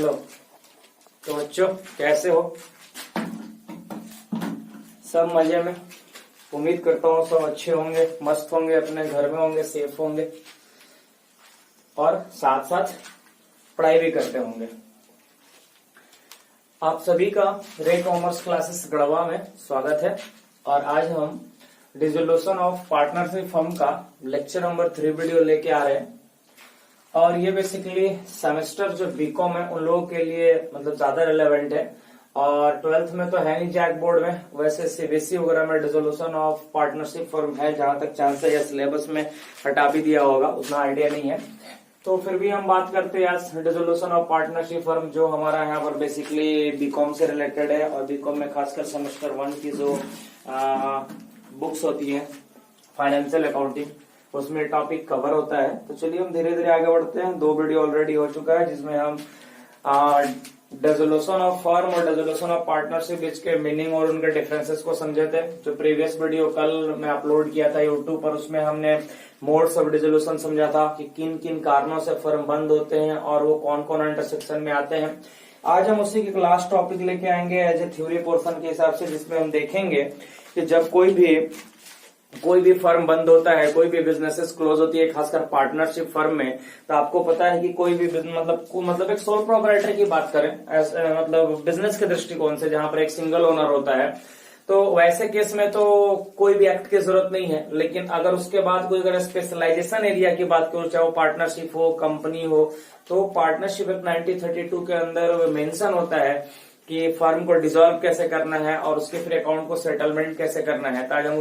Hello. तो बच्चों कैसे हो? सब मजे में? उम्मीद करता हूँ सब अच्छे होंगे, मस्त होंगे, अपने घर में होंगे, सेफ होंगे और साथ साथ पढ़ाई भी करते होंगे। आप सभी का रे कॉमर्स क्लासेस गढ़वा में स्वागत है। और आज हम डिसोल्यूशन ऑफ पार्टनरशिप फर्म का लेक्चर नंबर 3 वीडियो लेके आ रहे हैं। और ये बेसिकली सेमेस्टर जो बीकॉम है उन लोगों के लिए मतलब ज्यादा रिलेवेंट है। और 12th में तो है नहीं जैक बोर्ड में, वैसे सीबीएसई वगैरह में डिसोल्यूशन ऑफ पार्टनरशिप फर्म है, जहां तक चांस है या सिलेबस में हटा भी दिया होगा, उतना आइडिया नहीं है। तो फिर भी हम बात करते हैं डिसोल्यूशन ऑफ पार्टनरशिप फर्म, जो हमारा यहाँ पर बेसिकली बीकॉम से रिलेटेड है। और बीकॉम में खासकर सेमेस्टर 1 की जो बुक्स होती है फाइनेंशियल अकाउंटिंग, उसमें टॉपिक कवर होता है। तो चलिए हम धीरे धीरे आगे बढ़ते हैं। 2 वीडियो ऑलरेडी हो चुका है जिसमें हम डिसोल्यूशन ऑफ फर्म और डिसोल्यूशन ऑफ पार्टनरशिप बीच के मीनिंग और उनके डिफरेंसेस को समझे थे। जो प्रीवियस वीडियो कल मैं अपलोड किया था यूट्यूब पर, उसमें हमने मोड्स ऑफ डिसोल्यूशन समझा था कि किन किन कारणों से फर्म बंद होते हैं और वो कौन कौन इंटरसेक्शन में आते हैं। आज हम उसी की क्लास टॉपिक लेके आएंगे एज ए थ्योरी पोर्शन के हिसाब से, जिसमें हम देखेंगे कि जब कोई भी फर्म बंद होता है, कोई भी बिजनेसेस क्लोज होती है, खासकर पार्टनरशिप फर्म में, तो आपको पता है कि कोई भी मतलब एक सोल प्रोप्राइटर की बात करें मतलब बिजनेस के दृष्टिकोण से, जहां पर एक सिंगल ओनर होता है, तो वैसे केस में तो कोई भी एक्ट की जरूरत नहीं है। लेकिन अगर उसके बाद कोई अगर स्पेशलाइजेशन एरिया की बात करो, चाहे वो पार्टनरशिप हो, कंपनी हो, तो पार्टनरशिप एक्ट 1932 के अंदर मेंशन होता है कि फर्म को डिसॉल्व कैसे करना है और उसके फिर अकाउंट को सेटलमेंट कैसे करना है। तो आज हम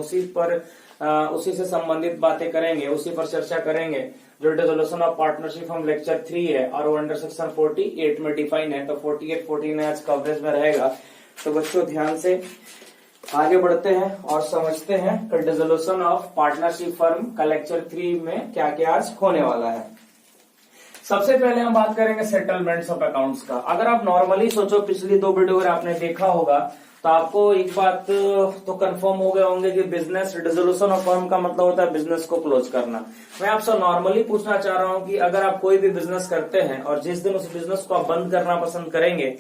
उसी से संबंधित बातें करेंगे, उसी पर चर्चा करेंगे। जो डिसोल्यूशन ऑफ पार्टनरशिप हम लेक्चर 3 है और वो अंडर सेक्शन 48 में डिफाइन है, तो 48, 49 आज कवरेज में रहेगा। तो बच्चों ध्यान से आगे बढ़ते हैं और समझते हैं कि डिसोल्यूशन ऑफ पार्टनरशिप फर्म का लेक्चर 3 में क्या क्या आज होने वाला है। सबसे पहले हम बात करेंगे सेटलमेंट्स ऑफ अकाउंट्स का। अगर आप नॉर्मली सोचो, पिछली 2 वीडियो अगर आपने देखा होगा तो आपको एक बात तो कंफर्म हो गए होंगे कि बिजनेस डिसोल्यूशन ऑफ फर्म का मतलब होता है बिजनेस को क्लोज करना। मैं आपसे नॉर्मली पूछना चाह रहा हूं कि अगर आप कोई भी बिजनेस करते हैं और जिस दिन उस बिजनेस को आप बंद करना पसंद करेंगे,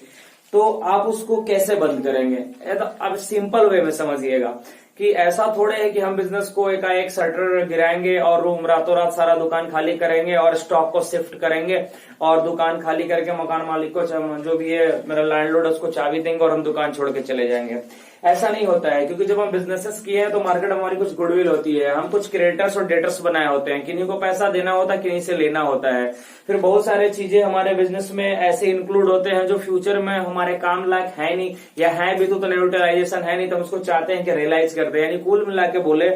तो आप उसको कैसे बंद करेंगे? तो आप सिंपल वे में समझिएगा कि ऐसा थोड़े है कि हम बिजनेस को एकाएक शटर गिराएंगे और रूम रातों रात सारा दुकान खाली करेंगे और स्टॉक को शिफ्ट करेंगे और दुकान खाली करके मकान मालिक को, जो भी है मेरा लैंडलॉर्ड, उसको चाबी देंगे और हम दुकान छोड़ के चले जाएंगे। ऐसा नहीं होता है, क्योंकि जब हम बिजनेसेस किए हैं तो मार्केट हमारी कुछ गुडविल होती है। हम कुछ क्रिएटर्स और डेटर्स बनाए होते हैं, किन्हीं को पैसा देना होता है, किन्हीं से लेना होता है। फिर बहुत सारे चीजें हमारे बिजनेस में ऐसे इंक्लूड होते हैं जो फ्यूचर में हमारे काम लायक है नहीं, या है भी तो यूटिलाइजेशन है नहीं, तो हम उसको चाहते हैं कि रियलाइज कर दे। यानी कुल मिला के बोले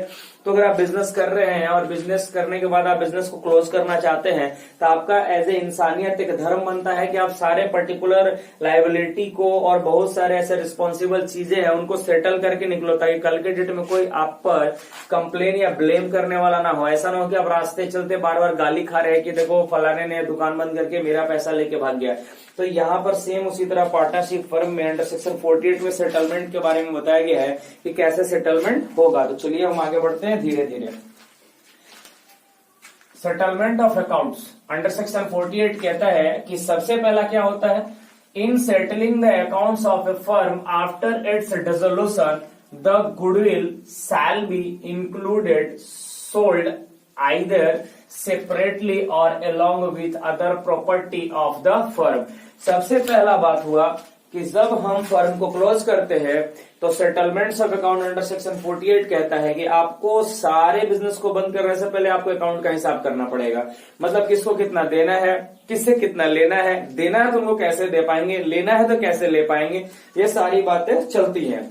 तो अगर आप बिजनेस कर रहे हैं और बिजनेस करने के बाद आप बिजनेस को क्लोज करना चाहते हैं, तो आपका एज ए इंसानियत एक धर्म बनता है कि आप सारे पर्टिकुलर लायबिलिटी को और बहुत सारे ऐसे रिस्पॉन्सिबल चीजें हैं उनको सेटल करके निकलो, ताकि कल के डेट में कोई आप पर कंप्लेन या ब्लेम करने वाला ना हो। ऐसा ना हो कि आप रास्ते चलते बार बार गाली खा रहे हैं कि देखो फलाने ने दुकान बंद करके मेरा पैसा लेके भाग गया। तो यहाँ पर सेम उसी तरह पार्टनरशिप फर्म में अंडर सेक्शन 48 में सेटलमेंट के बारे में बताया गया है कि कैसे सेटलमेंट होगा। तो चलिए हम आगे बढ़ते हैं धीरे धीरे। Settlement of accounts under section 48 कहता है कि सबसे पहला क्या होता है, in settling the accounts of a firm after its dissolution the goodwill shall be included sold either separately और along with other property of the firm। सबसे पहला बात हुआ कि जब हम फर्म को क्लोज करते हैं तो settlements of account under section 48 कहता है कि आपको सारे बिजनेस को बंद करने से पहले आपको अकाउंट का हिसाब करना पड़ेगा। मतलब किसको कितना देना है, किससे कितना लेना है, देना है तो उनको कैसे दे पाएंगे, लेना है तो कैसे ले पाएंगे, ये सारी बातें चलती हैं।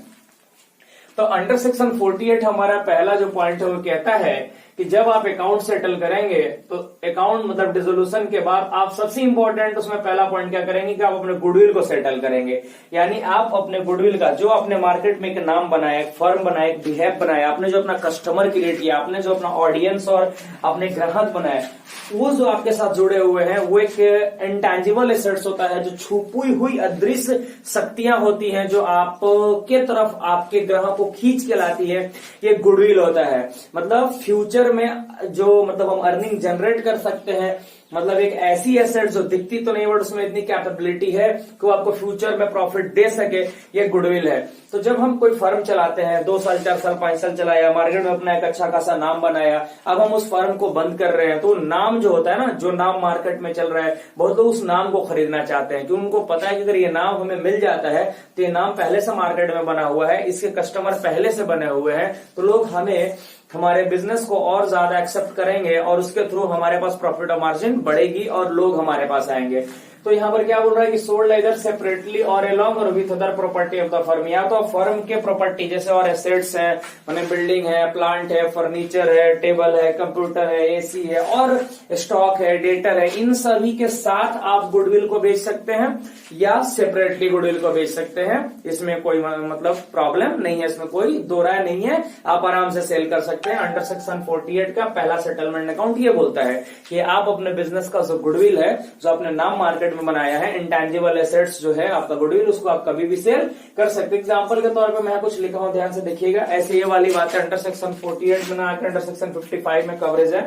तो अंडर सेक्शन 48 हमारा पहला जो पॉइंट है वो कहता है कि जब आप अकाउंट सेटल करेंगे तो अकाउंट मतलब डिसोल्यूशन के बाद आप सबसे इंपॉर्टेंट उसमें पहला पॉइंट क्या करेंगे कि आप अपने गुडविल को सेटल करेंगे। यानी आप अपने गुडविल का, जो आपने मार्केट में एक नाम बनाया, एक फर्म बनाया, एक बिहेव बनाया, आपने जो अपना कस्टमर क्रिएट किया, आपने जो अपना ऑडियंस और अपने ग्राहक बनाया, वो जो आपके साथ जुड़े हुए हैं वो एक इंटेंजिबल एसेट्स होता है, जो छुपी हुई अदृश्य शक्तियां होती हैं जो आपके तरफ आपके ग्राहक को खींच के लाती है, ये गुडविल होता है। मतलब फ्यूचर में जो मतलब हम अर्निंग जनरेट कर सकते हैं मतलब एक ऐसी एसेट जो दिखती तो नहीं बट उसमें इतनी कैपेबिलिटी है कि वो आपको फ्यूचर में प्रॉफिट दे सके, ये गुडविल है। तो जब हम कोई फर्म चलाते हैं, 2 साल 4 साल 5 साल चलाया, मार्केट में अपना एक अच्छा खासा नाम बनाया, अब हम उस फर्म को बंद कर रहे हैं, तो नाम जो होता है ना, जो नाम मार्केट में चल रहा है, बहुत लोग उस नाम को खरीदना चाहते हैं, क्योंकि उनको पता है कि अगर ये नाम हमें मिल जाता है तो ये नाम पहले से मार्केट में बना हुआ है, इसके कस्टमर पहले से बने हुए हैं, तो लोग हमें हमारे बिजनेस को और ज्यादा एक्सेप्ट करेंगे और उसके थ्रू हमारे पास प्रॉफिट और मार्जिन बढ़ेगी और लोग हमारे पास आएंगे। तो यहाँ पर क्या बोल रहा है कि सोल्ड आइदर सेपरेटली और अलोंग और with other property of the firm, या तो फर्म के प्रॉपर्टी जैसे और एसेट्स हैं, माने बिल्डिंग है, प्लांट है, फर्नीचर है, टेबल है, कंप्यूटर है, एसी है और स्टॉक है, डेटर है, इन सभी के साथ आप गुडविल को बेच सकते हैं या सेपरेटली गुडविल को बेच सकते हैं। इसमें कोई मतलब प्रॉब्लम नहीं है, इसमें कोई दो राय नहीं है, आप आराम से सेल कर सकते हैं। अंडर सेक्शन 48 का पहला सेटलमेंट अकाउंट ये बोलता है कि आप अपने बिजनेस का जो गुडविल है, जो अपने नाम मार्केट में बनाया है, इंटेंजिबल एसेट्स जो है आपका गुडविल, उसको आप कभी भी सेल कर सकते हैं। एग्जांपल के तौर पे मैं कुछ लिखा हूं, ध्यान से देखिएगा। ऐसे ये वाली बात है, अंडर सेक्शन 48 में ना आकर अंडर सेक्शन 55 में कवरेज है।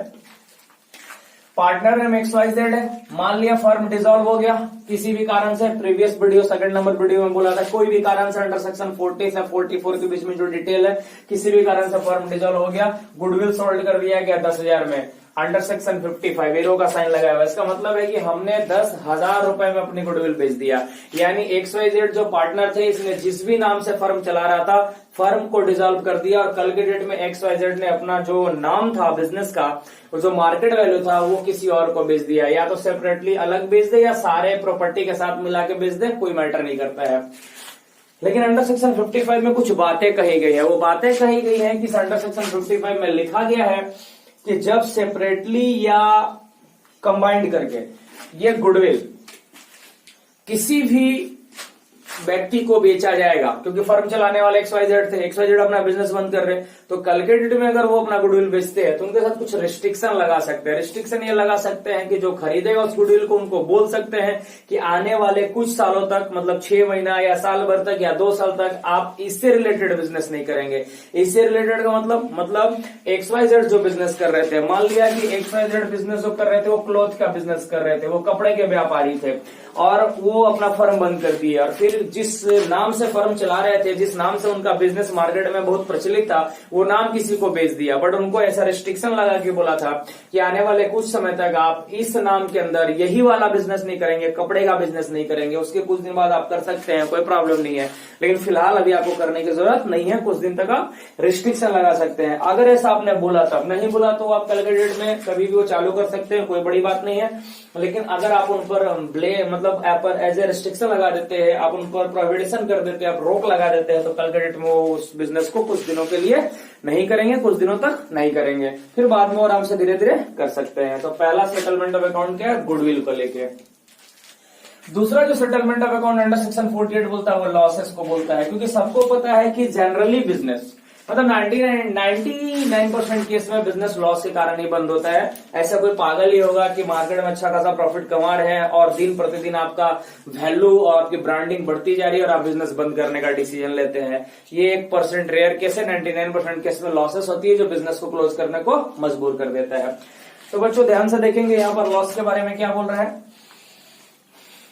पार्टनर नेम XYZ है, मान लिया फर्म डिसॉल्व हो गया किसी भी कारण से, प्रीवियस वीडियो 2 नंबर वीडियो में बोला था, कोई भी कारण से अंडर सेक्शन 40 से 44 के बीच में जो डिटेल है, किसी भी कारण से फर्म डिसॉल्व हो गया, गुडविल सोल्ड कर दिया गया 10,000 में, अंडर सेक्शन 55 एरो का साइन लगाया हुआ। इसका मतलब है कि हमने 10,000 रुपए में अपनी गुडविल बेच दिया, यानी XYZ जो पार्टनर थे, इसने जिस भी नाम से फर्म चला रहा था, फर्म को डिसॉल्व कर दिया और कल के डेट में XYZ ने अपना जो नाम था बिजनेस का, जो मार्केट वैल्यू था, वो किसी और को बेच दिया, या तो सेपरेटली अलग बेच दे या सारे प्रॉपर्टी के साथ मिला के बेच दे, कोई मैटर नहीं करता है। लेकिन अंडर सेक्शन 55 में कुछ बातें कही गई है, वो बातें कही गई है कि अंडर सेक्शन 55 में लिखा गया है कि जब सेपरेटली या कंबाइंड करके ये गुडविल किसी भी व्यक्ति को बेचा जाएगा, क्योंकि फर्म चलाने वाले XYZ थे, XYZ अपना बिजनेस बंद कर रहे, तो कल के डेट में अगर वो अपना गुडविल बेचते हैं तो उनके साथ कुछ रिस्ट्रिक्शन लगा सकते हैं। रिस्ट्रिक्शन ये लगा सकते हैं कि जो खरीदेगा उस गुडविल को, उनको बोल सकते हैं कि आने वाले कुछ सालों तक, मतलब 6 महीना या साल भर तक या 2 साल तक आप इससे रिलेटेड बिजनेस नहीं करेंगे। इससे रिलेटेड का मतलब XYZ जो बिजनेस कर रहे थे, मान लिया कि XYZ बिजनेस जो कर रहे थे वो क्लॉथ का बिजनेस कर रहे थे, वो कपड़े के व्यापारी थे और वो अपना फर्म बंद कर दिया, और फिर जिस नाम से फर्म चला रहे थे, जिस नाम से उनका बिजनेस मार्केट में बहुत प्रचलित था, वो नाम किसी को बेच दिया। बट उनको ऐसा रिस्ट्रिक्शन लगा के बोला था कि आने वाले कुछ समय तक आप इस नाम के अंदर यही वाला बिजनेस नहीं करेंगे, कपड़े का बिजनेस नहीं करेंगे, उसके कुछ दिन बाद आप कर सकते हैं, कोई प्रॉब्लम नहीं है, लेकिन फिलहाल अभी आपको करने की जरूरत नहीं है, कुछ दिन तक आप रिस्ट्रिक्शन लगा सकते हैं। अगर ऐसा आपने बोला तब, नहीं बोला तो आप कल के डेट में कभी भी वो चालू कर सकते हैं, कोई बड़ी बात नहीं है। लेकिन अगर आप उन पर मतलब ऐप पर एज ए रिस्ट्रिक्शन लगा देते हैं, आप उन पर प्रोहिबिशन कर देते हैं, आप रोक लगा देते हैं, तो कल के डेट में वो उस बिजनेस को कुछ दिनों के लिए नहीं करेंगे, कुछ दिनों तक नहीं करेंगे, फिर बाद में आराम से धीरे धीरे कर सकते हैं। तो पहला सेटलमेंट ऑफ अकाउंट क्या है, गुडविल को लेके। दूसरा जो settlement of account under section 48 बोलता है, वो लॉसेस को बोलता है, क्योंकि सबको पता है कि जनरली बिजनेस मतलब 99% केस में बिजनेस लॉस के कारण ही बंद होता है। ऐसा कोई पागल ही होगा कि मार्केट में अच्छा खासा प्रॉफिट कमा रहे हैं और दिन प्रतिदिन आपका वैल्यू और आपकी ब्रांडिंग बढ़ती जा रही है और आप बिजनेस बंद करने का डिसीजन लेते हैं। ये 1% रेयर केस है, 99% केस में लॉसेस होती है जो बिजनेस को क्लोज करने को मजबूर कर देता है। तो बच्चों ध्यान से देखेंगे यहाँ पर लॉस के बारे में क्या बोल रहा है,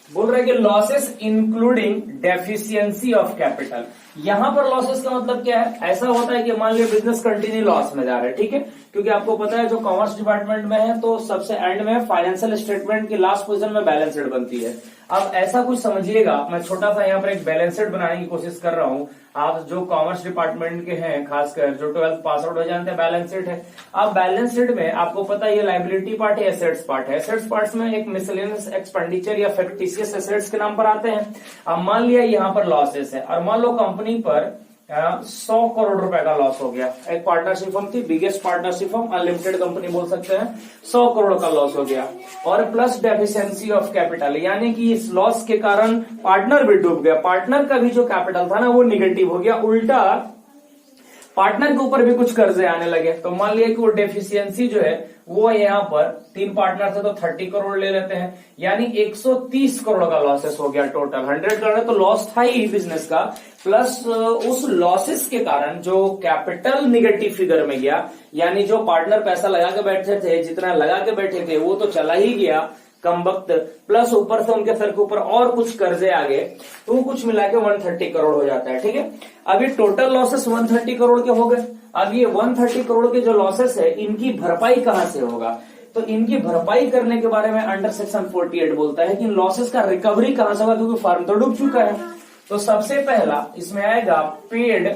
बोल रहा है कि losses including deficiency of capital. यहां पर लॉसेस का मतलब क्या है, ऐसा होता है कि मान लीजिए बिजनेस कंटिन्यू लॉस में जा रहा है, ठीक है, क्योंकि आपको पता है जो कॉमर्स डिपार्टमेंट में है तो सबसे एंड में फाइनेंशियल स्टेटमेंट की लास्ट पोजीशन में बैलेंस शीट बनती है। अब ऐसा कुछ समझिएगा, मैं छोटा सा यहाँ पर एक बैलेंस शीट बनाने की कोशिश कर रहा हूँ। आप जो कॉमर्स डिपार्टमेंट के हैं, खासकर जो 12th पास आउट हो जानते हैं, बैलेंस शीट है। अब बैलेंस शीट में आपको पता है ये लायबिलिटी पार्ट है, एसेट्स पार्ट है। एसेट्स पार्ट में एक मिसलेनियस एक्सपेंडिचर या फैक्टिशियस एसेट्स के नाम पर आते हैं। अब मान लिया यहाँ पर लॉसेस है और मान लो कंपनी पर 100 करोड़ रुपए का लॉस हो गया। एक पार्टनरशिप फर्म थी, biggest partnership firm, unlimited company बोल सकते हैं, 100 करोड़ का लॉस हो गया और प्लस डेफिशिएंसी ऑफ कैपिटल, यानी कि इस लॉस के कारण पार्टनर भी डूब गया, पार्टनर का भी जो कैपिटल था ना वो निगेटिव हो गया। उल्टा पार्टनर के ऊपर भी कुछ कर्जे आने लगे, तो मान लिया कि वो डेफिशिएंसी जो है वो यहाँ पर 3 पार्टनर थे तो 30 करोड़ ले लेते हैं, यानी 130 करोड़ का लॉसेस हो गया टोटल। 100 करोड़ तो लॉस था ही बिजनेस का, प्लस उस लॉसेस के कारण जो कैपिटल निगेटिव फिगर में गया, यानी जो पार्टनर पैसा लगा के बैठे थे, जितना लगा के बैठे थे वो तो चला ही गया कम वक्त, प्लस ऊपर से उनके सर के ऊपर और कुछ कर्जे आ गए, तो कुछ मिला के 130 करोड़ हो जाता है। ठीक है, अभी टोटल लॉसेस 130 करोड़ के हो गए। अब ये 130 करोड़ के जो लॉसेस है इनकी भरपाई कहां से होगा, तो इनकी भरपाई करने के बारे में अंडर सेक्शन 48 बोलता है कि इन लॉसेस का रिकवरी कहां से होगा, क्योंकि फर्म तो डूब चुका है। तो सबसे पहला इसमें आएगा paid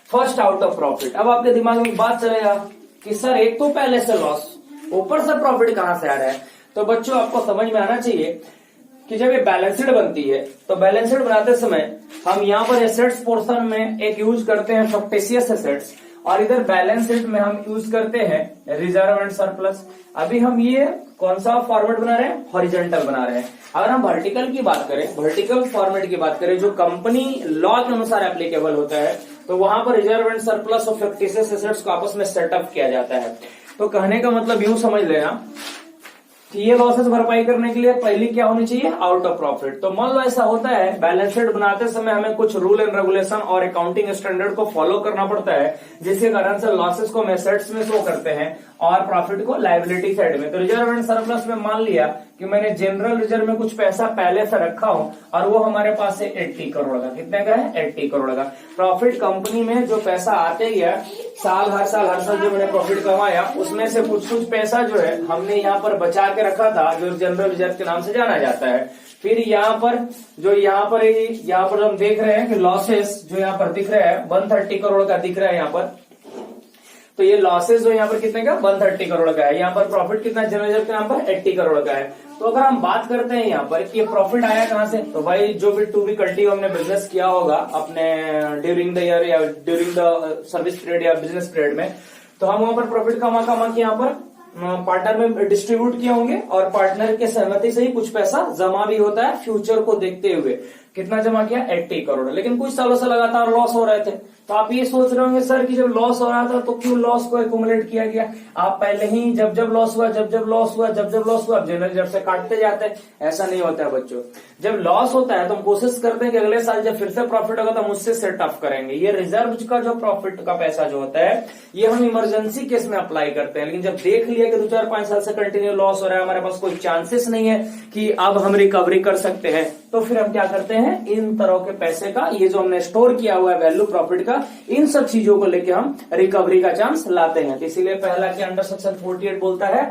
first out of profit. अब आपके दिमाग में बात चलेगा कि सर एक तो पहले से लॉस, ऊपर से प्रॉफिट कहां से आ रहा है। तो बच्चों आपको समझ में आना चाहिए कि जब ये बैलेंस शीट बनती है तो बैलेंस शीट बनाते समय हम यहाँ पर एसेट्स पोर्शन में एक यूज करते हैं फैक्टिशियस एसेट्स, और इधर बैलेंस शीट में हम यूज करते हैं रिजर्व एंड सरप्लस। अभी हम ये कौन सा फॉर्मेट बना रहे हैं, हॉरिजॉन्टल बना रहे हैं। अगर हम वर्टिकल की बात करें, वर्टिकल फॉर्मेट की बात करें जो कंपनी लॉ के अनुसार एप्लीकेबल होता है, तो वहां पर रिजर्व एंड सरप्लस और फैक्टिशियस एसेट्स को आपस में सेटअप किया जाता है। तो कहने का मतलब यूं समझ लेना कि ये लॉसेस भरपाई करने के लिए पहली क्या होनी चाहिए, आउट ऑफ प्रॉफिट। तो मान लो ऐसा होता है बैलेंस शीट बनाते समय हमें कुछ रूल एंड रेगुलेशन और अकाउंटिंग स्टैंडर्ड को फॉलो करना पड़ता है, जिसके कारण से लॉसेस को हम एसेट्स में शो करते हैं और प्रॉफिट को लायबिलिटी साइड में। तो रिजर्व एंड सरप्लस में मान लिया कि मैंने जनरल रिजर्व में कुछ पैसा पहले से रखा हूं और वो हमारे पास है 80 करोड़ का। कितने का है, 80 करोड़ का। प्रॉफिट कंपनी में जो पैसा आते गया हर साल जो मैंने प्रॉफिट कमाया उसमें से कुछ पैसा जो है हमने यहाँ पर बचा के रखा था, जो जनरल रिजर्व के नाम से जाना जाता है। फिर यहाँ पर हम देख रहे हैं कि लॉसेस जो यहाँ पर दिख रहा है 130 करोड़ का दिख रहा है यहाँ पर। तो ये लॉसेस जो यहाँ पर कितने का, 130 करोड़ का है। यहाँ पर प्रॉफिट कितना जनरल रिजर्व के नाम पर 80 करोड़ का है। तो अगर हम बात करते हैं यहाँ पर कि प्रॉफिट आया कहां से, तो भाई जो भी टू बी कल्टिव हमने बिजनेस किया होगा अपने ड्यूरिंग द ईयर या ड्यूरिंग द सर्विस पीरियड या बिजनेस पीरियड में, तो हम वहां पर प्रॉफिट कमा के यहाँ पर पार्टनर में डिस्ट्रीब्यूट किए होंगे और पार्टनर के सहमति से ही कुछ पैसा जमा भी होता है फ्यूचर को देखते हुए। कितना जमा किया, 80 करोड़। लेकिन कुछ सालों से लगातार लॉस हो रहे थे, तो आप ये सोच रहे होंगे सर कि जब लॉस हो रहा था तो क्यों लॉस को एक्यूमुलेट किया गया। आप पहले ही जब लॉस हुआ जनरल रिजर्व से काटते जाते हैं। ऐसा नहीं होता है बच्चों। जब लॉस होता है तो हम कोशिश करते हैं कि अगले साल जब फिर से प्रॉफिट होगा तो हम उससे सेट ऑफ करेंगे। ये रिजर्व का जो प्रॉफिट का पैसा जो होता है ये हम इमरजेंसी केस में अप्लाई करते हैं। लेकिन जब देख लिया कि 2-4-5 साल से कंटिन्यू लॉस हो रहा है, हमारे पास कोई चांसेस नहीं है कि अब हम रिकवरी कर सकते हैं, तो फिर हम क्या करते हैं, इन तरह के पैसे का, ये जो हमने स्टोर किया हुआ है वैल्यू प्रॉफिट का, इन सब चीजों को लेके हम रिकवरी का चांस लाते हैं। तो इसीलिए पहला के अंडर सेक्शन 48 बोलता है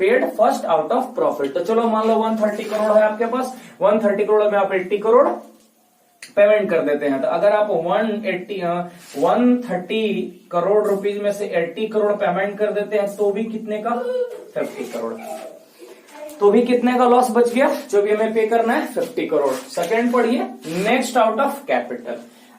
paid first out of profit. तो चलो मान लो 130 करोड़ है आपके पास, 130 करोड़ में आप 80 करोड़ पेमेंट कर देते हैं। तो अगर आप 130 करोड़ रुपीज में से 80 करोड़ पेमेंट कर देते हैं तो भी कितने का, 50 करोड़। तो भी कितने का लॉस बच गया, जो भी हमें पे करना है 50 करोड़। सेकेंड पढ़िए, नेक्स्ट आउट ऑफ कैपिटल।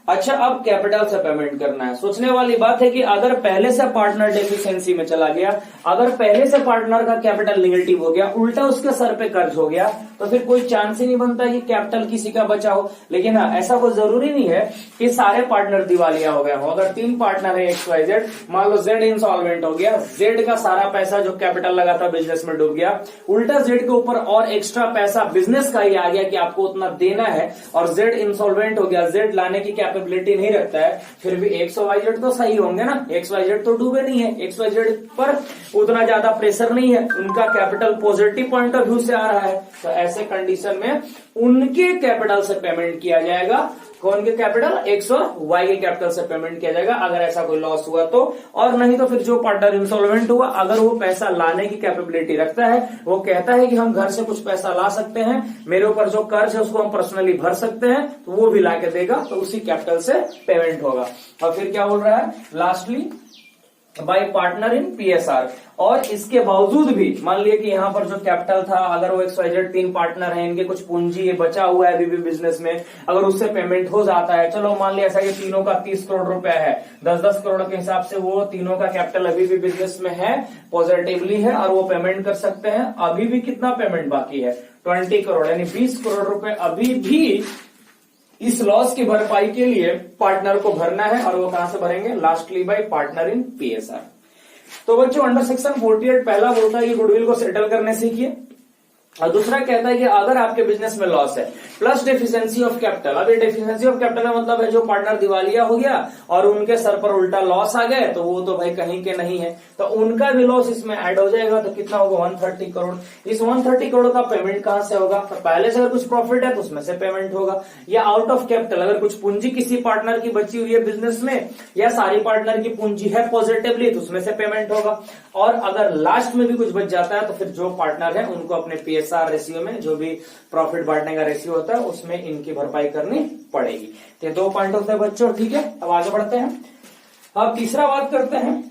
अच्छा, अब कैपिटल से पेमेंट करना है। सोचने वाली बात है कि अगर पहले से पार्टनर डेफिशिएंसी में चला गया, अगर पहले से पार्टनर का कैपिटल निगेटिव हो गया, उल्टा उसके सर पे कर्ज हो गया, तो फिर कोई चांस ही नहीं बनता कि कैपिटल किसी का बचा हो। लेकिन हाँ, ऐसा कोई जरूरी नहीं है कि सारे पार्टनर दिवालिया हो गए हो। अगर 3 पार्टनर है XYZ, मान लो Z इंसॉल्वेंट हो गया, Z का सारा पैसा जो कैपिटल लगा था बिजनेस में डूब गया, उल्टा Z के ऊपर और एक्स्ट्रा पैसा बिजनेस का ही आ गया कि आपको उतना देना है, और Z इंसॉल्वेंट हो गया, Z लाने की कैपेबिलिटी नहीं रखता है, फिर भी XYZ तो सही होंगे ना, XYZ तो डूबे नहीं है, XYZ पर उतना ज्यादा प्रेशर नहीं है, उनका capital positive point of view से आ रहा है। तो ऐसे कंडीशन में उनके कैपिटल से पेमेंट किया जाएगा। कौन के कैपिटल, X और Y के कैपिटल से पेमेंट किया जाएगा अगर ऐसा कोई लॉस हुआ तो। और नहीं तो फिर जो पार्टनर इंसॉल्वेंट हुआ, अगर वो पैसा लाने की कैपेबिलिटी रखता है, वो कहता है कि हम घर से कुछ पैसा ला सकते हैं, मेरे ऊपर जो कर्ज है उसको हम पर्सनली भर सकते हैं, तो वो भी लाके देगा, तो उसी कैपिटल से पेमेंट होगा। और फिर क्या बोल रहा है lastly, bye partner in PSR। और इसके बावजूद भी मान लिया कि यहाँ पर जो कैपिटल था, अगर वो XYZ 3 पार्टनर हैं, इनके कुछ पूंजी बचा हुआ है अभी भी बिजनेस में, अगर उससे पेमेंट हो जाता है, चलो मान लिया ऐसा कि तीनों का 30 करोड़ रुपया है, 10-10 करोड़ के हिसाब से वो तीनों का कैपिटल अभी भी बिजनेस में है, पॉजिटिवली है, और वो पेमेंट कर सकते हैं। अभी भी कितना पेमेंट बाकी है, 20 करोड़, यानी 20 करोड़ रुपए अभी भी इस लॉस की भरपाई के लिए पार्टनर को भरना है, और वो कहां से भरेंगे? Lastly bye partner in PSR. तो बच्चों अंडर सेक्शन 48 पहला बोलता है कि गुडविल को सेटल करने सीखिए, और दूसरा कहता है कि अगर आपके बिजनेस में लॉस है प्लस डेफिशिएंसी ऑफ कैपिटल। अब ये डेफिशिएंसी ऑफ कैपिटल का मतलब है जो पार्टनर दिवालिया हो गया और उनके सर पर उल्टा लॉस आ गए, तो वो तो भाई कहीं के नहीं है, तो उनका भी लॉस इसमें ऐड हो जाएगा। तो कितना होगा? 130 करोड़। इस 130 करोड़ का पेमेंट कहां से होगा? तो पहले से अगर कुछ प्रॉफिट है तो उसमें से पेमेंट होगा, या आउट ऑफ कैपिटल अगर कुछ पूंजी किसी पार्टनर की बची हुई है बिजनेस में, या सारी पार्टनर की पूंजी है पॉजिटिवली, तो उसमें से पेमेंट होगा। और अगर लास्ट में भी कुछ बच जाता है तो फिर जो पार्टनर है उनको अपने पीएसआर रेशियो में, जो भी प्रॉफिट बांटने का रेशियो होता है, उसमें इनकी भरपाई करनी पड़ेगी। तो ये 2 पॉइंट होते हैं बच्चों, ठीक है। अब आगे बढ़ते हैं। अब तीसरा बात करते हैं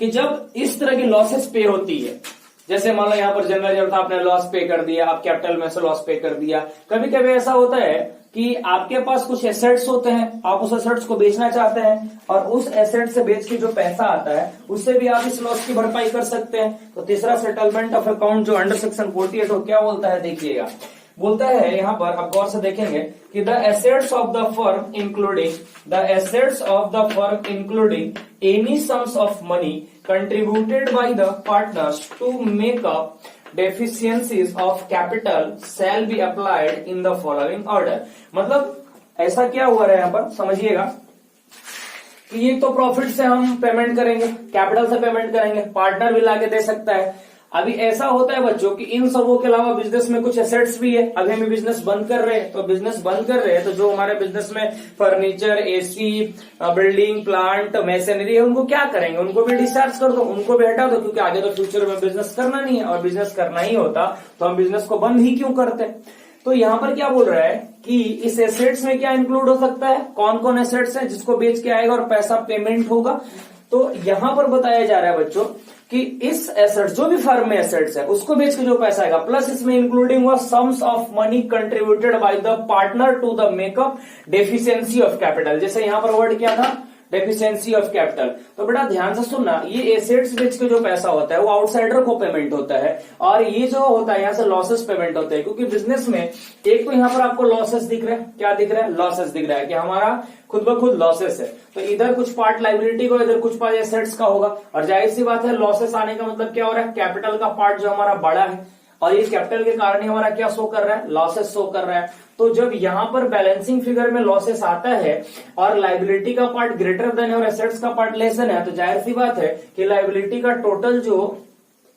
कि जब इस तरह की लॉसेस पे होती है, जैसे मान लो यहाँ पर जनरल जब था आपने लॉस पे कर दिया, आप कैपिटल में से लॉस पे कर दिया। कभी कभी ऐसा होता है कि आपके पास कुछ एसेट्स होते हैं, आप उस एसेट्स को बेचना चाहते हैं, और उस एसेट से बेच के जो पैसा आता है उससे भी आप इस लॉस की भरपाई कर सकते हैं। तो तीसरा सेटलमेंट ऑफ अकाउंट जो अंडर सेक्शन 48 हो क्या बोलता है? देखिएगा, बोलता है यहाँ पर, आप गौर से देखेंगे कि the assets of the firm including any sums of money contributed by the partners to make up deficiencies of capital shall be applied in the following order। मतलब ऐसा क्या हुआ है यहाँ पर, समझिएगा कि ये तो प्रॉफिट से हम पेमेंट करेंगे, कैपिटल से पेमेंट करेंगे, पार्टनर भी लाके दे सकता है। अभी ऐसा होता है बच्चों कि इन सबों के अलावा बिजनेस में कुछ एसेट्स भी है। अभी हम बिजनेस बंद कर रहे हैं, तो जो हमारे बिजनेस में furniture, AC, building, plant, machinery है, उनको क्या करेंगे? उनको भी डिस्चार्ज कर दो, उनको भी हटा दो, क्योंकि आगे तो फ्यूचर में बिजनेस करना नहीं है, और बिजनेस करना ही होता तो हम बिजनेस को बंद ही क्यों करते। तो यहाँ पर क्या बोल रहा है कि इस एसेट्स में क्या इंक्लूड हो सकता है, कौन कौन एसेट्स है जिसको बेच के आएगा और पैसा पेमेंट होगा। तो यहां पर बताया जा रहा है बच्चों कि इस एसेट्स, जो भी फर्म में एसेट्स है उसको बेच के जो पैसा आएगा, प्लस इसमें इंक्लूडिंग हुआ sums of money contributed by the partner to the makeup deficiency of capital. जैसे यहां पर वर्ड क्या था? Deficiency of capital. तो बेटा ध्यान से सुनना, ये एसेट्स बेच के जो पैसा होता है वो आउटसाइडर को पेमेंट होता है, और ये जो होता है यहाँ से लॉसेस पेमेंट होते हैं। क्योंकि बिजनेस में एक तो यहाँ पर आपको लॉसेस दिख रहे हैं, क्या दिख रहा है? लॉसेस दिख रहा है कि हमारा खुद ब खुद लॉसेस है, तो इधर कुछ पार्ट लाइबिलिटी को, इधर कुछ पार्ट एसेट्स का होगा। और जाहिर सी बात है लॉसेस आने का मतलब क्या हो रहा है? कैपिटल का पार्ट जो हमारा बड़ा है, और ये कैपिटल के कारण ही हमारा क्या शो कर रहा है? लॉसेस शो कर रहा है। तो जब यहां पर बैलेंसिंग फिगर में लॉसेस आता है और लाइबिलिटी का पार्ट ग्रेटर देन है और एसेट्स का पार्ट लेस देन है, तो जाहिर सी बात है कि लाइबिलिटी का टोटल जो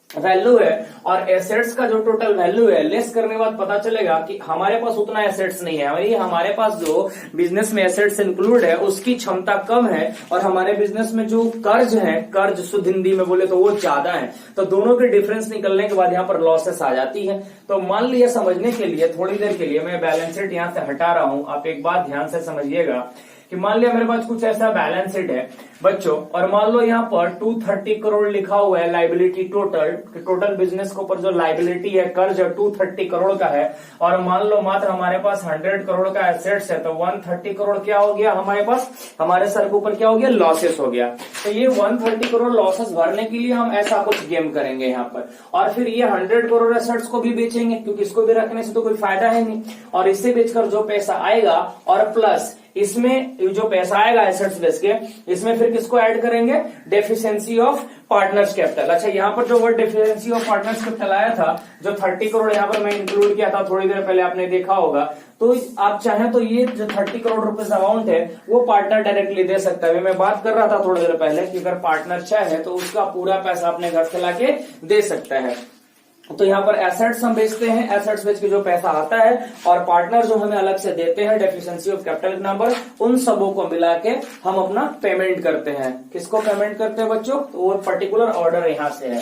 वैल्यू है और एसेट्स का जो टोटल वैल्यू है लेस करने के बाद पता चलेगा कि हमारे पास उतना एसेट्स नहीं है। हमारे पास जो बिजनेस में एसेट्स इंक्लूड है उसकी क्षमता कम है, और हमारे बिजनेस में जो कर्ज है, कर्ज शुद्ध हिंदी में बोले तो वो ज्यादा है। तो दोनों के डिफरेंस निकलने के बाद यहाँ पर लॉसेस आ जाती है। तो मान लिया, समझने के लिए थोड़ी देर के लिए मैं बैलेंस शीट यहाँ से हटा रहा हूं, आप एक बात ध्यान से समझिएगा कि मान लिया मेरे पास कुछ ऐसा बैलेंस शीट है बच्चों, और मान लो यहाँ पर 230 करोड़ लिखा हुआ है लाइबिलिटी टोटल बिजनेस के ऊपर जो लाइबिलिटी है, कर्ज 230 करोड़ का है, और मान लो मात्र हमारे पास 100 करोड़ का एसेट्स है, तो 130 करोड़ क्या हो गया हमारे पास? हमारे सर के ऊपर क्या हो गया? लॉसेस हो गया। तो ये 130 करोड़ लॉसेस भरने के लिए हम ऐसा कुछ गेम करेंगे यहाँ पर, और फिर ये 100 करोड़ एसेट्स को भी बेचेंगे, क्योंकि इसको भी रखने से तो कोई फायदा है नहीं, और इससे बेचकर जो पैसा आएगा, और प्लस इसमें जो पैसा आएगा एसेट्स बेच के, इसमें फिर किसको ऐड करेंगे? Deficiency of partners capital. अच्छा, यहाँ पर जो word deficiency of partners capital आया था, जो 30 करोड़ यहाँ पर मैं इंक्लूड किया था थोड़ी देर पहले, आपने देखा होगा। तो आप चाहें तो ये जो 30 करोड़ रुपए अमाउंट है वो पार्टनर डायरेक्टली दे सकता है। मैं बात कर रहा था थोड़ी देर पहले कि अगर पार्टनर चाहे तो उसका पूरा पैसा अपने घर से लाके दे सकता है। तो यहाँ पर एसेट्स हम बेचते हैं, एसेट्स बेच के जो पैसा आता है और पार्टनर जो हमें अलग से देते हैं डेफिशिएंसी ऑफ कैपिटल नंबर, उन सबों को मिला के हम अपना पेमेंट करते हैं। किसको पेमेंट करते हैं बच्चों? तो वो पर्टिकुलर ऑर्डर यहाँ से है।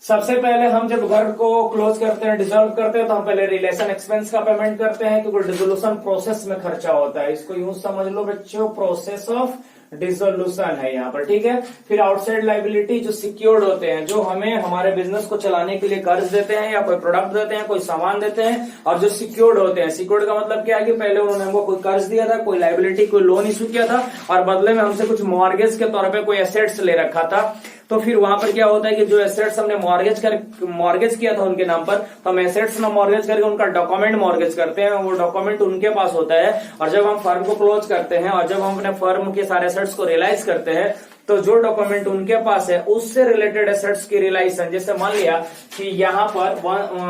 सबसे पहले हम जब घर को क्लोज करते हैं, डिसॉल्व करते हैं, तो हम पहले रिलेशन एक्सपेंस का पेमेंट करते हैं, क्योंकि डिसोल्यूशन प्रोसेस में खर्चा होता है। इसको यूं समझ लो बच्चों, प्रोसेस ऑफ डिसोल्यूशन है यहाँ पर, ठीक है। फिर आउटसाइड लाइबिलिटी जो सिक्योर्ड होते हैं, जो हमें हमारे बिजनेस को चलाने के लिए कर्ज देते हैं या कोई प्रोडक्ट देते हैं, कोई सामान देते हैं, और जो सिक्योर्ड होते हैं। सिक्योर्ड का मतलब क्या है कि पहले उन्होंने हमको कोई कर्ज दिया था, कोई लाइबिलिटी, कोई लोन इशू किया था, और बदले में हमसे कुछ मॉर्गेज के तौर पे कोई एसेट्स ले रखा था, तो फिर वहां पर क्या होता है कि जो एसेट्स हमने मॉर्गेज किया था उनके नाम पर, तो हम एसेट्स ना मॉर्गेज करके उनका डॉक्यूमेंट मॉर्गेज करते हैं, वो डॉक्यूमेंट उनके पास होता है। और जब हम फर्म को क्लोज करते हैं और जब हम अपने फर्म के सारे एसेट्स को रियलाइज करते हैं, तो जो डॉक्यूमेंट उनके पास है उससे रिलेटेड एसेट्स की रियलाइजेशन, जैसे मान लिया कि यहाँ पर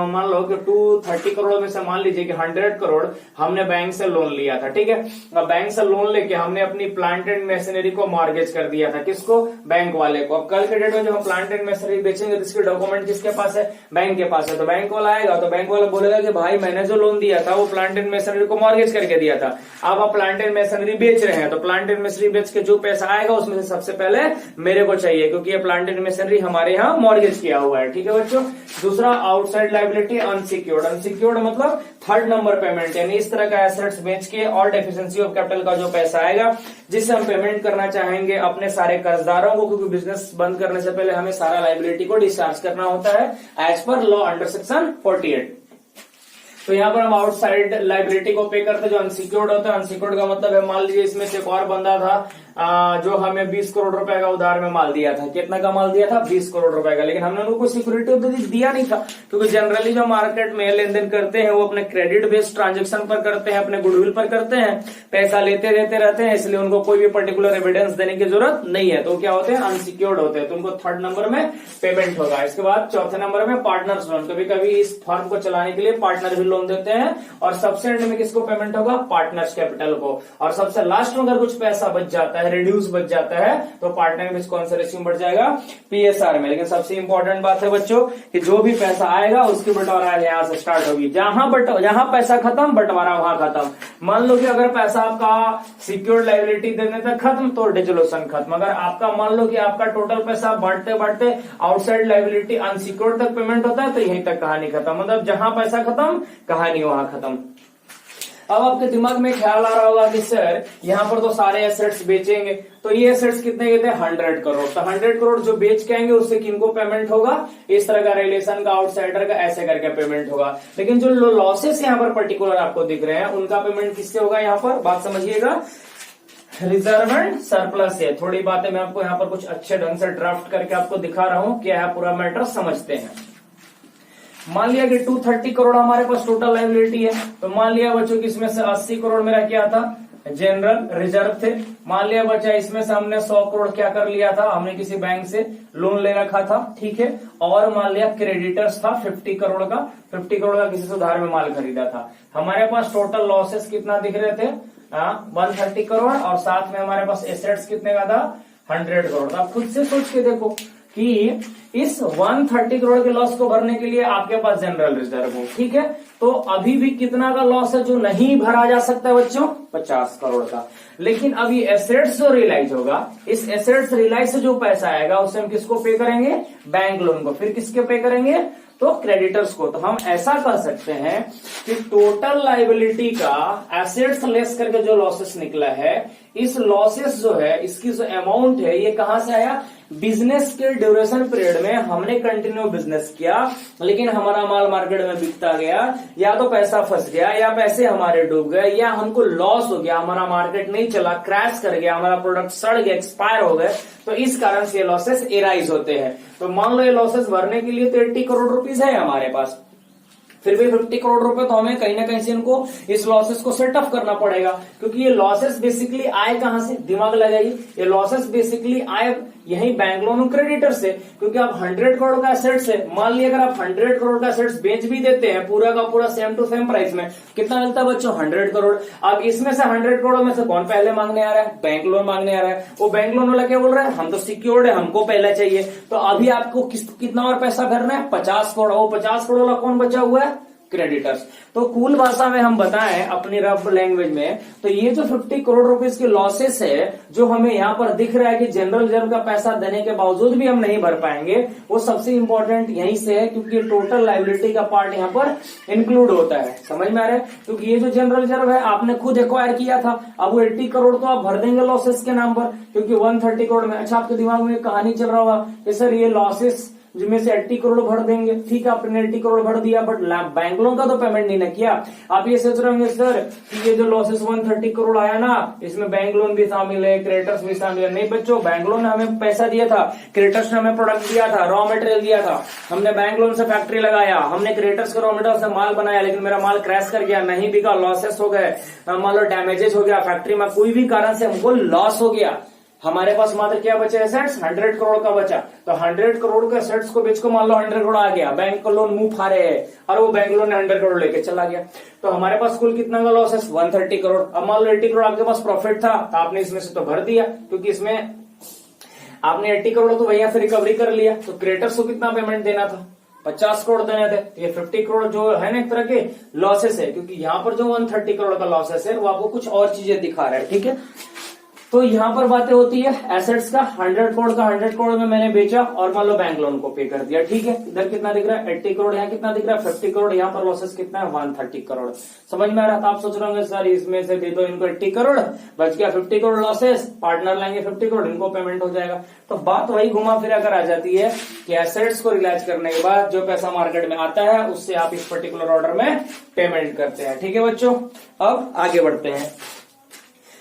मान लो कि 230 करोड़ में से मान लीजिए कि 100 करोड़ हमने बैंक से लोन लिया था, ठीक है। अब बैंक से लोन लेके हमने अपनी प्लांट एंड मशीनरी को मॉर्गेज कर दिया था, किसको? बैंक वाले को। अब कल के डेट में जब हम प्लांट एंड मशीनरी बेचेंगे तो इसके डॉक्यूमेंट किसके पास है? बैंक के पास है। तो बैंक वाला आएगा तो बैंक वाला बोलेगा कि भाई मैंने जो लोन दिया था वो प्लांट एंड मशीनरी को मॉर्गेज करके दिया था, अब आप प्लांट एंड मशीनरी बेच रहे हैं, तो प्लांट एंड मशीनरी बेच के जो पैसा आएगा उसमें से सबसे पहले मेरे को चाहिए, क्योंकि ये प्लांट एंड मशीनरी हमारे यहाँ मॉर्गेज किया हुआ है, ठीक है बच्चों। दूसरा आउटसाइड लायबिलिटी अनसिक्योर्ड। अनसिक्योर्ड मतलब थर्ड नंबर पेमेंट, यानी इस तरह का एसेट्स बेच के और डेफिशिएंसी ऑफ कैपिटल का जो पैसा आएगा जिससे हम पेमेंट करना चाहेंगे अपने सारे कर्जदारों को, क्योंकि बिजनेस बंद करने से पहले हमें सारा लायबिलिटी को डिस्चार्ज करना होता है as per law under section 48। तो यहाँ पर हम आउटसाइड लायबिलिटी को पे करते हैं जो अनसिक्योर्ड होता है। अनसिक्योर्ड का मतलब है, मान लीजिए इसमें से एक और बंदा था जो हमें 20 करोड़ रुपए का उधार में माल दिया था। कितना का माल दिया था? 20 करोड़ रुपए का, लेकिन हमने उनको सिक्योरिटी दिया नहीं था, क्योंकि जनरली जो मार्केट में लेन देन करते हैं वो अपने क्रेडिट बेस्ड ट्रांजेक्शन पर करते हैं, अपने गुडविल पर करते हैं, पैसा लेते देते रहते हैं, इसलिए उनको कोई भी पर्टिकुलर एविडेंस देने की जरूरत नहीं है। तो क्या होते हैं? अनसिक्योर्ड होते हैं, तो उनको थर्ड नंबर में पेमेंट होगा। इसके बाद चौथे नंबर में पार्टनर्स लोन। कभी कभी इस फर्म को चलाने के लिए पार्टनर भी लोन देते हैं, और सबसे एंड में किसको पेमेंट होगा? पार्टनर्स कैपिटल को। और सबसे लास्ट में अगर कुछ पैसा बच जाता है, रिड्यूस बच जाता है, तो पार्टनर में कौन सा रेशियो बढ़ जाएगा? पीएसआर में। लेकिन सबसे इंपॉर्टेंट बात है बच्चों कि जो भी पैसा आएगा उसकी बंटवारा यहाँ से स्टार्ट होगी। जहां पैसा खत्म बंटवारा वहां खत्म। मान लो कि अगर पैसा आपका सिक्योर्ड लायबिलिटी देने तक खत्म तो डिसोल्यूशन खत्म। अगर आपका मान लो कि आपका टोटल पैसा बढ़ते बढ़ते आउटसाइड लायबिलिटी अनसिक्योर्ड तक पेमेंट होता है तो यहीं तक कहानी खत्म। मतलब जहां पैसा खत्म कहानी वहां खत्म। अब आपके दिमाग में ख्याल आ रहा होगा कि सर यहाँ पर तो सारे एसेट्स बेचेंगे, तो ये एसेट्स कितने कहते हैं? 100 करोड़। तो 100 करोड़ जो बेच के आएंगे उससे किनको पेमेंट होगा? इस तरह का रिलेशन का, आउटसाइडर का, ऐसे करके पेमेंट होगा। लेकिन जो लॉसेस यहाँ पर पर्टिकुलर आपको दिख रहे हैं उनका पेमेंट किससे होगा? यहाँ पर बात समझिएगा, रिजर्व एंड सरप्लस है। थोड़ी बातें मैं आपको यहाँ पर कुछ अच्छे ढंग से ड्राफ्ट करके आपको दिखा रहा हूँ, क्या है पूरा मैटर समझते हैं। मान लिया कि 230 करोड़ हमारे पास टोटल लायबिलिटी है, तो मान लिया बच्चों कि इसमें से 80 करोड़ मेरा क्या था? जनरल रिजर्व थे। मान लिया बच्चा इसमें से हमने 100 करोड़ क्या कर लिया था? हमने किसी बैंक से लोन ले रखा था, ठीक है। और मान लिया क्रेडिटर्स था 50 करोड़ का, 50 करोड़ का किसी से उधार में माल खरीदा था। हमारे पास टोटल लॉसेस कितना दिख रहे थे? 130 करोड़, और साथ में हमारे पास एसेट्स कितने का था? 100 करोड़। आप खुद से सोच के देखो कि इस 130 करोड़ के लॉस को भरने के लिए आपके पास जनरल रिजर्व हो, ठीक है। तो अभी भी कितना का लॉस है जो नहीं भरा जा सकता है बच्चों? 50 करोड़ का। लेकिन अभी एसेट्स जो रियलाइज होगा, इस एसेट्स रियलाइज से जो पैसा आएगा उससे हम किसको पे करेंगे? बैंक लोन को। फिर किसके पे करेंगे? तो क्रेडिटर्स को। तो हम ऐसा कर सकते हैं कि टोटल लायबिलिटी का एसेट्स लेस करके जो लॉसेस निकला है, इस लॉसेस जो है, इसकी जो अमाउंट है, ये कहां से आया? बिजनेस के ड्यूरेशन पीरियड में हमने कंटिन्यू बिजनेस किया, लेकिन हमारा माल मार्केट में बिकता गया, या तो पैसा फंस गया, या पैसे हमारे डूब गए, या हमको लॉस हो गया, हमारा मार्केट नहीं चला, क्रैश कर गया, हमारा प्रोडक्ट सड़ गया, एक्सपायर हो गए, तो इस कारण से ये लॉसेस एराइज होते हैं। तो मान लो ये लॉसेस भरने के लिए तो 80 करोड़ रुपीज है हमारे पास, फिर भी 50 करोड़ रुपए तो हमें कहीं ना कहीं से इनको इस लॉसेस को सेटअप करना पड़ेगा, क्योंकि ये लॉसेस बेसिकली आए कहां से? दिमाग लगाइए, ये लॉसेस बेसिकली आए यही बैंक लोन और क्रेडिटर से, क्योंकि आप 100 करोड़ का एसेट्स है। मान लिया अगर आप 100 करोड़ का एसेट्स बेच भी देते हैं पूरा का पूरा सेम टू सेम प्राइस में, कितना मिलता है बच्चों? 100 करोड़। अब इसमें से 100 करोड़ में से कौन पहले मांगने आ रहा है? बैंक लोन मांगने आ रहा है। वो बैंक लोन वाला क्या बोल रहा है? हम तो सिक्योर्ड है, हमको पहले चाहिए। तो अभी आपको कितना और पैसा भरना है? 50 करोड़। वो 50 करोड़ वाला कौन बचा हुआ है? क्रेडिटर्स। तो कूल भाषा में हम बताएं अपनी रफ लैंग्वेज में, तो ये जो 50 करोड़ रुपीस के लॉसेस है जो हमें यहाँ पर दिख रहा है कि जनरल रिजर्व का पैसा देने के बावजूद भी हम नहीं भर पाएंगे, वो सबसे इंपॉर्टेंट यहीं से है, क्योंकि टोटल लायबिलिटी का पार्ट यहाँ पर इंक्लूड होता है। समझ में आ रहा है? क्योंकि ये जो जनरल रिजर्व है आपने खुद एक्वायर किया था, अब वो 80 करोड़ तो आप भर देंगे लॉसेस के नाम पर, क्योंकि 130 करोड़ में। अच्छा, आपके दिमाग में कहानी चल रहा होगा कि सर ये लॉसेस जिसमें से 80 करोड़ भर देंगे। ठीक है, आपने 80 करोड़ भर दिया, बट बैंक लोन का तो पेमेंट नहीं ना किया। आप ये सोच रहे होंगे सर कि ये जो लॉसेस 130 करोड़ आया ना, इसमें बैंक लोन भी शामिल है, क्रेडिटर्स भी शामिल है। नहीं बच्चों, बैंक लोन ने हमें पैसा दिया था, क्रेडिटर्स ने हमें प्रोडक्ट दिया था, रॉ मटेरियल दिया था। हमने बैंक लोन से फैक्ट्री लगाया, हमने क्रेडिटर्स के रॉ मटेरियल से माल बनाया, लेकिन मेरा माल क्रैश कर गया, नहीं बिका, लॉसेस हो गए, मान लो डैमेजेस हो गया, फैक्ट्री में कोई भी कारण से हमको लॉस हो गया। हमारे पास मात्र क्या बचे एसेट्स? 100 करोड़ का बचा। तो 100 करोड़ के एसेट्स को बेच को मान लो 100 करोड़ आ गया, बैंक को लोन मुंह फाड़े है और वो बैंक लोन ने 100 करोड़ लेके चला गया। तो हमारे पास कुल कितना का लॉस है? 130 करोड़। अब मान लो 80 करोड़ आपके पास प्रॉफिट था, तो आपने इसमें से तो भर दिया, क्योंकि इसमें आपने 80 करोड़ तो भैया फिर रिकवरी कर लिया। तो क्रेडिटर्स को कितना पेमेंट देना था? 50 करोड़ देने थे। ये 50 करोड़ जो है ना एक तरह के लॉसेस है, क्योंकि यहाँ पर जो 130 करोड़ का लॉसेस है वो आपको कुछ और चीजें दिखा रहा है। ठीक है, तो यहां पर बातें होती है एसेट्स का 100 करोड़ का 100 करोड़ में मैंने बेचा और मान लो बैंक लोन को पे कर दिया। ठीक है, इधर कितना दिख रहा है? 80 करोड़। यहाँ कितना दिख रहा है? 50 करोड़। यहाँ पर लॉसेस कितना है? 130 करोड़। समझ में आ रहा था? आप सोच रहे होंगे सर इसमें से दे दो इनको 80 करोड़, बच गया 50 करोड़ लॉसेस, पार्टनर लाएंगे 50 करोड़, इनको पेमेंट हो जाएगा। तो बात वही घुमा फिरा कर आ जाती है कि एसेट्स को रिलाइज करने के बाद जो पैसा मार्केट में आता है उससे आप इस पर्टिकुलर ऑर्डर में पेमेंट करते हैं। ठीक है बच्चों, अब आगे बढ़ते हैं।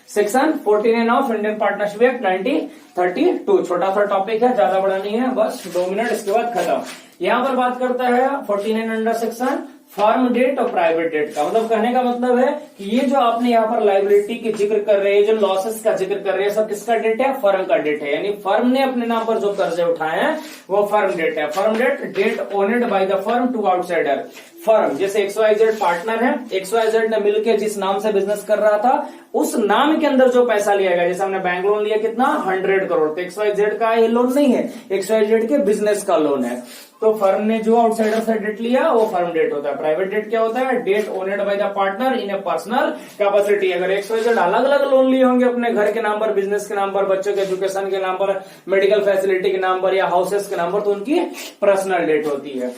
Section 49 of Indian partnership act 1932। छोटा सा टॉपिक है, ज्यादा बड़ा नहीं है, बस 2 मिनट, इसके बाद खत्म। यहाँ पर बात करता है 49 अंडर सेक्शन फर्म डेट और प्राइवेट डेट का। मतलब कहने का मतलब है कि ये जो आपने यहाँ पर लाइबिलिटी की जिक्र कर रहे हैं, जो लॉसेस का जिक्र कर रहे हैं, सब किसका डेट है? फर्म का डेट है। यानी फर्म ने अपने नाम पर जो कर्जे उठाए हैं वो फर्म डेट है। Firm debt owned by the firm to outsider. Firm जैसे XYZ पार्टनर है, XYZ ने मिलकर जिस नाम से बिजनेस कर रहा था उस नाम के अंदर जो पैसा लिया गया, जैसे हमने बैंक लोन लिया कितना? 100 करोड़। तो XYZ का ये लोन नहीं है, XYZ के बिजनेस का लोन है। तो फर्म ने जो आउटसाइडर से डेट लिया वो फर्म डेट होता है। प्राइवेट डेट क्या होता है? Debt owned by the partner in a personal capacity. अगर XYZ अलग अलग लोन लिए होंगे अपने घर के नाम पर, बिजनेस के नाम पर, बच्चों के एजुकेशन के नाम पर, मेडिकल फैसिलिटी के नाम पर या हाउसेस के नाम पर, तो उनकी पर्सनल डेट होती है।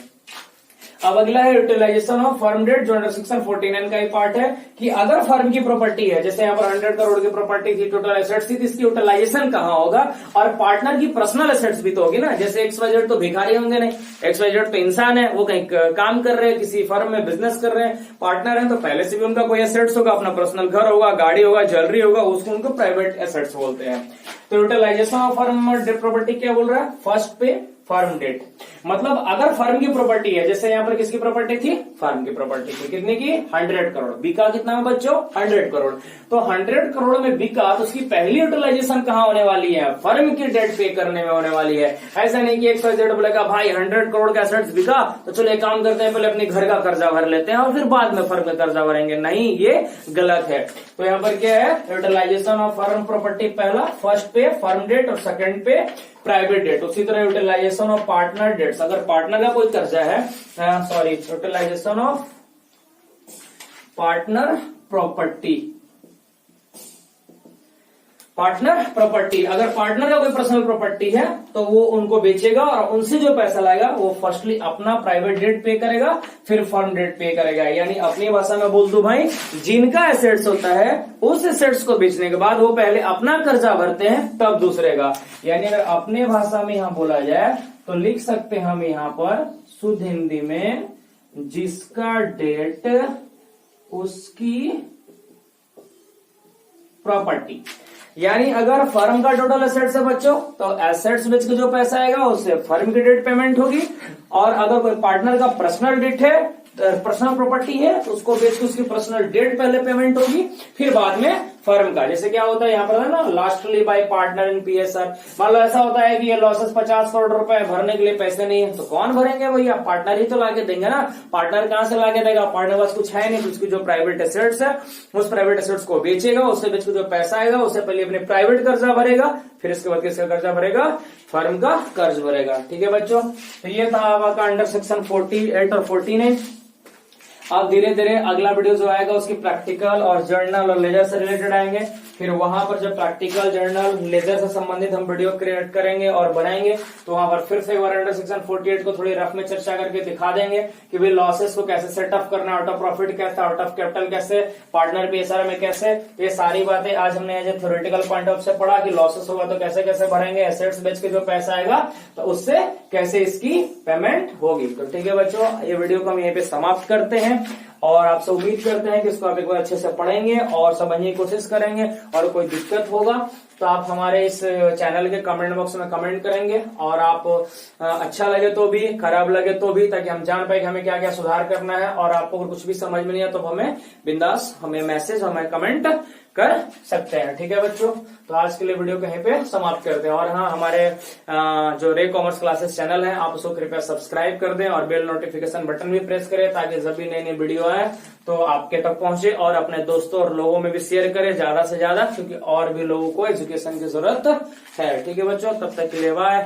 अब अगला है यूटिलाइजेशन ऑफ फर्म डेट, जो अंडर सेक्शन 49 का ही पार्ट है कि अगर फर्म की प्रॉपर्टी है, जैसे यहाँ पर 100 करोड़ की प्रॉपर्टी थी, टोटल एसेट्स थी, तो इसकी यूटिलाइजेशन कहाँ होगा? और पार्टनर की पर्सनल एसेट्स भी तो होगी ना। जैसे XYZ तो भिखारी होंगे नहीं, XYZ तो इंसान है, वो कहीं काम कर रहे हैं, किसी फर्म में बिजनेस कर रहे हैं, पार्टनर है, तो पहले से भी उनका कोई एसेट्स होगा, अपना पर्सनल घर होगा, गाड़ी होगा, ज्वेलरी होगा, उसको उनको प्राइवेट एसेट्स बोलते हैं। तो यूटिलाइजेशन ऑफ फर्म प्रॉपर्टी क्या बोल रहा है? फर्स्ट पे फर्म डेट। मतलब अगर फर्म की प्रॉपर्टी है, जैसे यहाँ पर किसकी प्रॉपर्टी थी? फर्म की प्रॉपर्टी थी, कितने की? 100 करोड़। बिका कितना में बच्चों? 100 करोड़। तो 100 करोड़ में बिका तो उसकी पहली यूटिलाइजेशन कहाँ होने वाली है? फर्म की डेट पे करने में होने वाली है। ऐसा नहीं कि XYZ बोलेगा भाई 100 करोड़ का एसेट्स बिका तो चलो एक काम करते हैं, पहले अपने घर का कर्जा भर लेते हैं और फिर बाद में फर्म का कर्जा भरेंगे। नहीं, ये गलत है। तो यहाँ पर क्या है? यूटिलाइजेशन ऑफ फर्म प्रॉपर्टी पहला, फर्स्ट पे फर्म डेट और सेकंड पे प्राइवेट डेट। उसी तरह यूटिलाइजेशन ऑफ पार्टनर डेट्स, अगर पार्टनर का कोई कर्जा है, sorry, utilisation of partner property, partner property, अगर पार्टनर का कोई पर्सनल प्रॉपर्टी है तो वो उनको बेचेगा और उनसे जो पैसा लाएगा वो फर्स्टली अपना प्राइवेट डेट पे करेगा, फिर फर्म डेट पे करेगा। यानी अपनी भाषा में बोल दूं भाई, जिनका एसेट्स होता है उस एसेट्स को बेचने के बाद वो पहले अपना कर्जा भरते हैं तब दूसरे का। यानी अगर अपने भाषा में यहां बोला जाए तो लिख सकते हैं हम यहां पर शुद्ध हिंदी में, जिसका डेट उसकी प्रॉपर्टी। यानी अगर फर्म का टोटल एसेट्स है बच्चों तो एसेट्स बेच के जो पैसा आएगा उससे फर्म की डेट पेमेंट होगी, और अगर कोई पार्टनर का पर्सनल डेट है, पर्सनल प्रॉपर्टी है, तो उसको बेच के उसकी पर्सनल डेट पहले पेमेंट होगी, फिर बाद में फर्म का। जैसे क्या होता है यहाँ पर है ना, lastly bye partner in PSR। मान लो ऐसा होता है कि ये लॉसेस 50 करोड़ रुपए भरने के लिए पैसे नहीं है, तो कौन भरेंगे भैया? पार्टनर ही तो लाके देंगे ना। पार्टनर कहाँ से लाके देगा? पार्टनर पास कुछ है नहीं, तो उसकी जो प्राइवेट एसेट्स है उस प्राइवेट एसेट्स को बेचेगा, उससे बेच के जो पैसा आएगा उससे पहले अपने प्राइवेट कर्जा भरेगा, फिर इसके बाद किसका कर्जा भरेगा? फर्म का कर्ज भरेगा। ठीक है बच्चों, तो ये था आपका अंडर सेक्शन 48 और 49। अब धीरे धीरे अगला वीडियो जो आएगा उसकी प्रैक्टिकल और जर्नल और लेजर से रिलेटेड आएंगे। फिर वहां पर जब प्रैक्टिकल जर्नल लेजर से संबंधित हम वीडियो क्रिएट करेंगे और बनाएंगे तो वहां पर फिर से एक बार अंडर सेक्शन 48 को थोड़ी रफ में चर्चा करके दिखा देंगे कि भाई लॉसेस को कैसे सेटअप करना, आउट ऑफ प्रॉफिट कैसे, आउट ऑफ कैपिटल कैसे, पार्टनर पीएसआर में कैसे, ये सारी बातें आज हमने as a theoretical point of से पढ़ा कि लॉसेस होगा तो कैसे कैसे भरेंगे, एसेट्स बेच के जो पैसा आएगा तो उससे कैसे इसकी पेमेंट होगी। तो ठीक है बच्चों, ये वीडियो को हम यहीं पे समाप्त करते हैं और आपसे उम्मीद करते हैं कि इसको आप एक बार अच्छे से पढ़ेंगे और समझने की कोशिश करेंगे। और कोई दिक्कत होगा तो आप हमारे इस चैनल के कमेंट बॉक्स में कमेंट करेंगे और आप अच्छा लगे तो भी, खराब लगे तो भी, ताकि हम जान पाए कि हमें क्या क्या सुधार करना है। और आपको अगर कुछ भी समझ में नहीं है तो हमें बिंदास हमें मैसेज, हमें कमेंट कर सकते हैं। ठीक है बच्चों, तो आज के लिए वीडियो कहीं पे समाप्त करते हैं। और हाँ, हमारे जो रे कॉमर्स क्लासेस चैनल है आप उसको कृपया सब्सक्राइब कर दें और बेल नोटिफिकेशन बटन भी प्रेस करें ताकि जब भी नई नई वीडियो आए तो आपके तक पहुंचे। और अपने दोस्तों और लोगों में भी शेयर करें ज्यादा से ज्यादा, क्योंकि और भी लोगों को एजुकेशन की जरूरत है। ठीक है बच्चों, तब तक के लिए बाय।